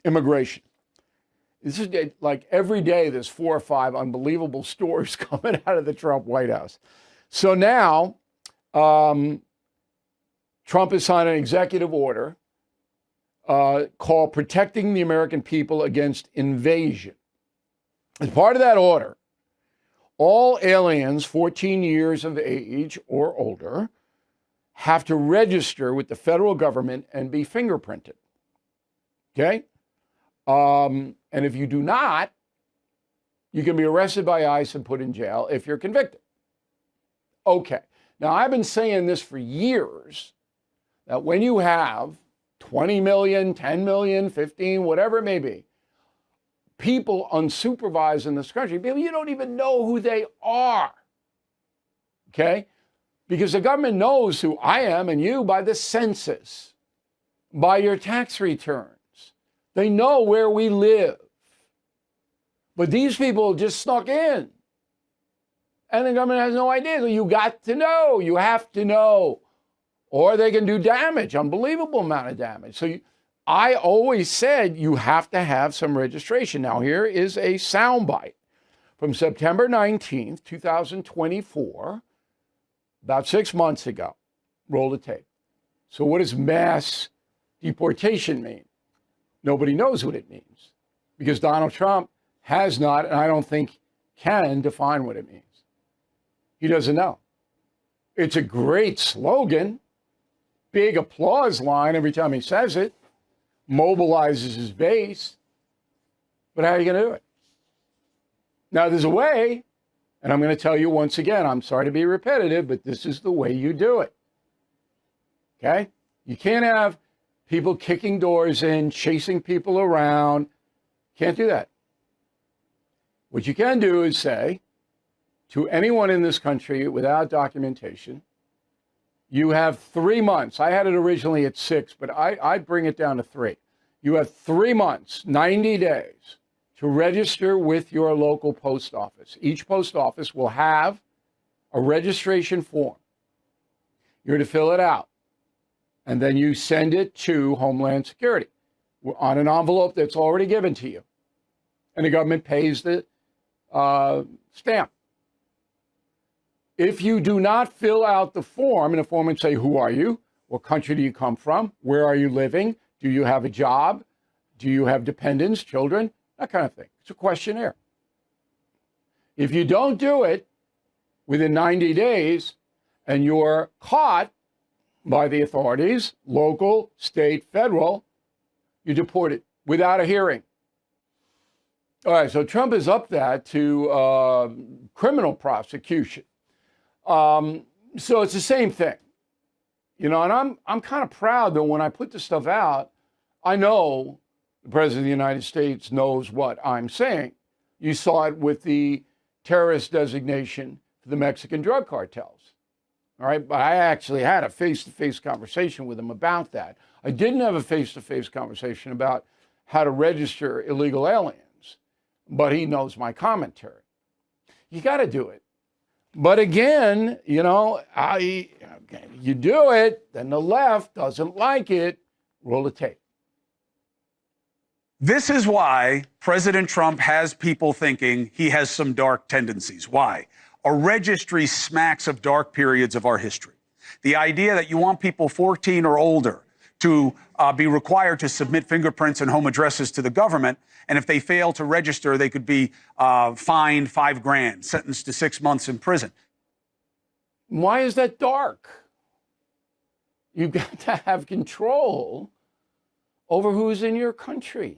immigration. This is like every day there's 4 or 5 unbelievable stories coming out of the Trump White House. So now Trump has signed an executive order called Protecting the American People Against Invasion. As part of that order, all aliens 14 years of age or older have to register with the federal government and be fingerprinted. Okay? And if you do not, you can be arrested by ICE and put in jail if you're convicted. Okay. Now, I've been saying this for years, that when you have 20 million, 10 million, 15, whatever it may be, people unsupervised in this country, people you don't even know who they are. Okay? Because the government knows who I am and you by the census, by your tax returns. They know where we live. But these people just snuck in. And the government has no idea. So you got to know. You have to know. Or they can do damage, unbelievable amount of damage. So I always said you have to have some registration. Now, here is a soundbite from September 19th, 2024, about 6 months ago. Roll the tape. So what does mass deportation mean? Nobody knows what it means because Donald Trump has not, and I don't think can, define what it means. He doesn't know. It's a great slogan, big applause line every time he says it, mobilizes his base. But how are you going to do it? Now, there's a way, and I'm going to tell you once again, I'm sorry to be repetitive, but this is the way you do it. Okay? You can't have people kicking doors in, chasing people around. Can't do that. What you can do is say to anyone in this country without documentation, you have 3 months. I had it originally at 6, but I bring it down to 3. You have 3 months, 90 days, to register with your local post office. Each post office will have a registration form. You're to fill it out. And then you send it to Homeland Security on an envelope that's already given to you. And the government pays the stamp. If you do not fill out the form, and the form would say, who are you? What country do you come from? Where are you living? Do you have a job? Do you have dependents, children? That kind of thing. It's a questionnaire. If you don't do it within 90 days and you're caught by the authorities, local, state, federal, you're deported without a hearing. All right, so Trump has upped that to criminal prosecution. So it's the same thing, you know, and I'm kind of proud that when I put this stuff out, I know the President of the United States knows what I'm saying. You saw it with the terrorist designation for the Mexican drug cartels. All right, but I actually had a face-to-face conversation with him about that. I didn't have a face-to-face conversation about how to register illegal aliens, but he knows my commentary. You got to do it. But again, you know, you do it, then the left doesn't like it. Roll the tape. This is why President Trump has people thinking he has some dark tendencies. Why? A registry smacks of dark periods of our history. The idea that you want people 14 or older to be required to submit fingerprints and home addresses to the government, and if they fail to register, they could be fined $5,000, sentenced to 6 months in prison. Why is that dark? You've got to have control over who's in your country.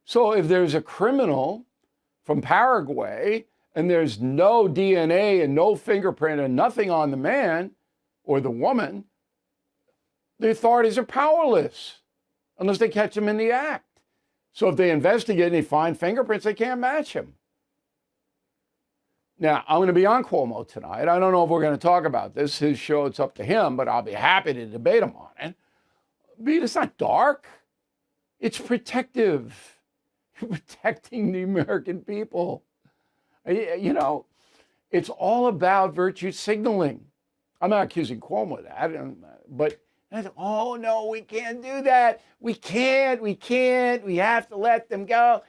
So if there's a criminal from Paraguay and there's no DNA and no fingerprint and nothing on the man or the woman, the authorities are powerless unless they catch him in the act. So if they investigate and they find fingerprints, they can't match him. Now, I'm going to be on Cuomo tonight. I don't know if we're going to talk about this. His show, it's up to him, but I'll be happy to debate him on it. But it's not dark. It's protective. You're protecting the American people. You know, it's all about virtue signaling. I'm not accusing Cuomo of that, but And I said, oh, no, we can't do that. We can't. We have to let them go.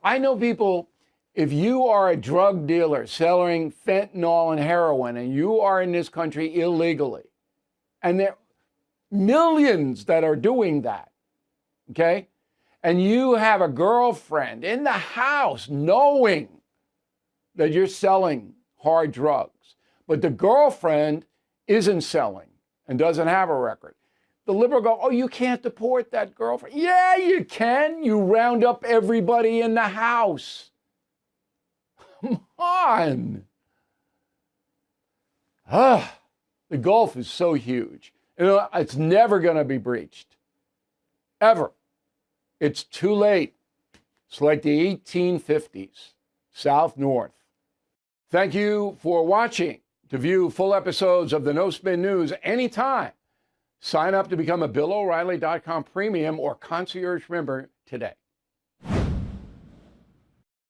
I know people, if you are a drug dealer selling fentanyl and heroin and you are in this country illegally, and there are millions that are doing that, okay? And you have a girlfriend in the house knowing that you're selling hard drugs, but the girlfriend isn't selling and doesn't have a record. The liberal go, oh, you can't deport that girlfriend. Yeah, you can. You round up everybody in the house. Come on. The Gulf is so huge. You know, it's never going to be breached. Ever. It's too late. It's like the 1850s, south-north. Thank you for watching. To view full episodes of the No Spin News anytime, sign up to become a BillO'Reilly.com premium or concierge member today.